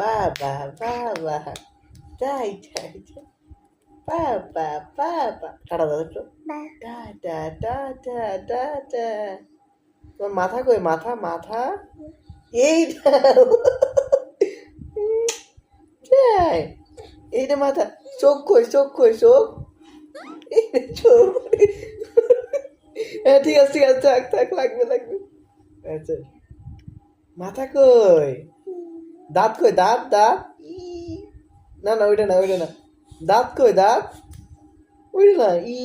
বাবা বাবা যাই যাই যাই বাবা বাবা টাটা দাদা একটু টাটা টাটা টাটা তোমার মাথা কই মাথা মাথা এইটা যাই এইটা মাথা চোখ কই চোখ কই চোখ এই চোখ হ্যাঁ ঠিক আছে থাক থাক লাগবে লাগবে আচ্ছা মাথা কই দাঁত কই দাঁত দাঁত না না ওইটা না ওইটা না দাঁত কই দাঁত ওইটা না ই